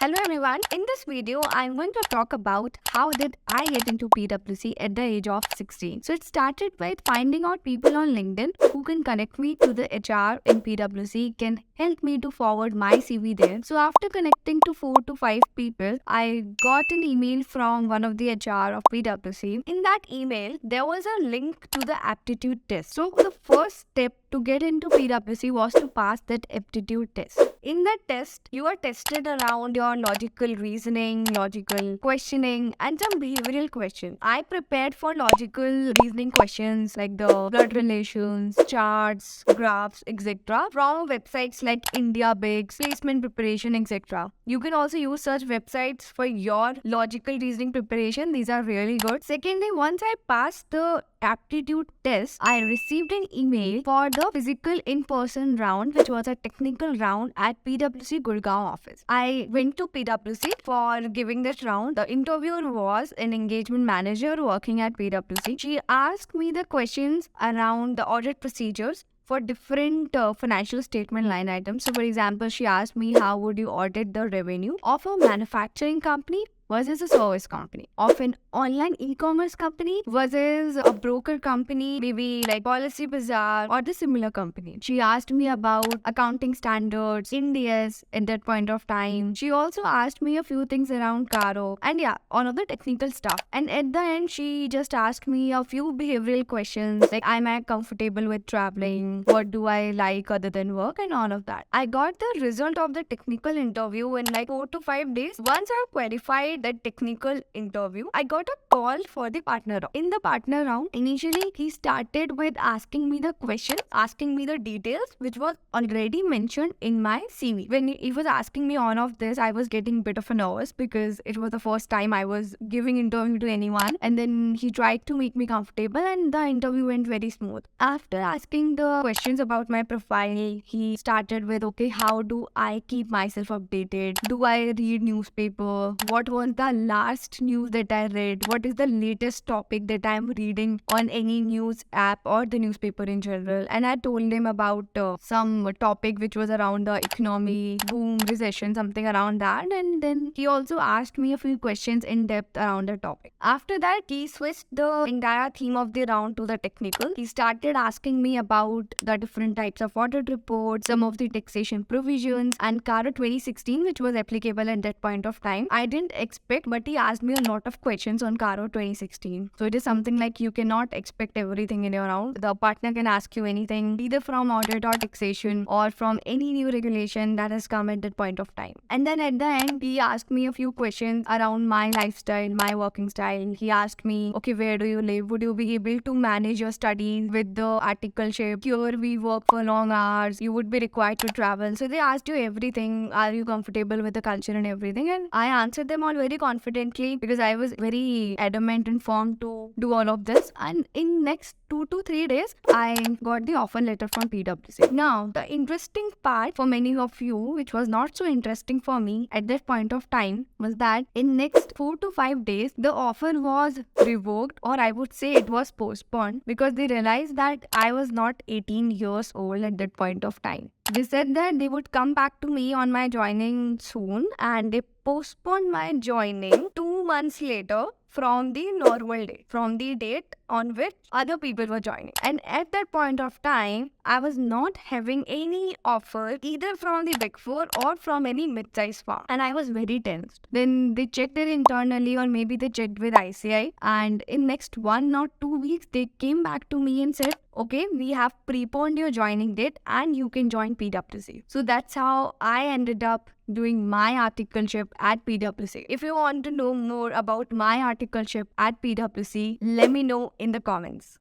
Hello everyone, in this video I'm going to talk about how did I get into PwC at the age of 16. So it started with finding out people on LinkedIn who can connect me to the HR in PwC, can help me to forward my CV there. So after connecting to 4 to 5 people, I got an email from one of the HR of PwC. In that email, there was a link to the aptitude test. So the first step to get into PwC was to pass that aptitude test. In that test, you are tested around your logical reasoning, logical questioning, and some behavioral questions. I prepared for logical reasoning questions like the blood relations, charts, graphs, etc. from websites like India Bigs, placement preparation, etc. You can also use such websites for your logical reasoning preparation. These are really good. Secondly, once I passed the aptitude test, I received an email for the physical in-person round, which was a technical round at PwC Gurgaon office. I went to PwC for giving this round. The interviewer was an engagement manager working at PwC. She asked me the questions around the audit procedures for different financial statement line items. So for example, she asked me how would you audit the revenue of a manufacturing company versus a service company, of an online e-commerce company versus a broker company, maybe like Policy Bazaar or the similar company. She asked me about accounting standards, Indias at that point of time. She also asked me a few things around Caro and all of the technical stuff. And at the end, she just asked me a few behavioral questions like, am I comfortable with traveling? What do I like other than work? And all of that. I got the result of the technical interview in like 4 to 5 days. Once I qualified that technical interview, I got a call for the partner round. In the partner round, initially he started with asking me the questions, asking me the details, which was already mentioned in my CV. When he was asking me all of this, I was getting a bit of a nervous because it was the first time I was giving interview to anyone. And then he tried to make me comfortable and the interview went very smooth. After asking the questions about my profile, he started with, okay, how do I keep myself updated? Do I read newspaper? What was the last news that I read? What is the latest topic that I'm reading on any news app or the newspaper in general? And I told him about some topic which was around the economy, boom, recession, something around that. And then he also asked me a few questions in depth around the topic. After that, he switched the entire theme of the round to the technical. He started asking me about the different types of audit reports, some of the taxation provisions, and Caro 2016, which was applicable at that point of time. I didn't expect, but he asked me a lot of questions on Caro 2016. So it is something like you cannot expect everything in your round. The partner can ask you anything, either from audit or taxation or from any new regulation that has come at that point of time. And then at the end, he asked me a few questions around my lifestyle, my working style. He asked me, okay, where do you live? Would you be able to manage your studies with the articleship? Here we work for long hours. You would be required to travel. So they asked you everything. Are you comfortable with the culture and everything? And I answered them all very confidently because I was very adamant and firm to do all of this. And in next 2 to 3 days, I got the offer letter from PwC. Now, the interesting part for many of you, which was not so interesting for me at that point of time, was that in next 4 to 5 days, the offer was revoked, or I would say it was postponed, because they realized that I was not 18 years old at that point of time. They said that they would come back to me on my joining soon, and they postponed my joining 2 months later from the normal date, from the date on which other people were joining. And at that point of time, I was not having any offer either from the Big Four or from any mid-sized firm. And I was very tensed. Then they checked it internally, or maybe they checked with ICI. And in next 1 or 2 weeks, they came back to me and said, okay, we have preponed your joining date and you can join PwC. So that's how I ended up doing my articleship at PwC. If you want to know more about my articleship at PwC, let me know in the comments.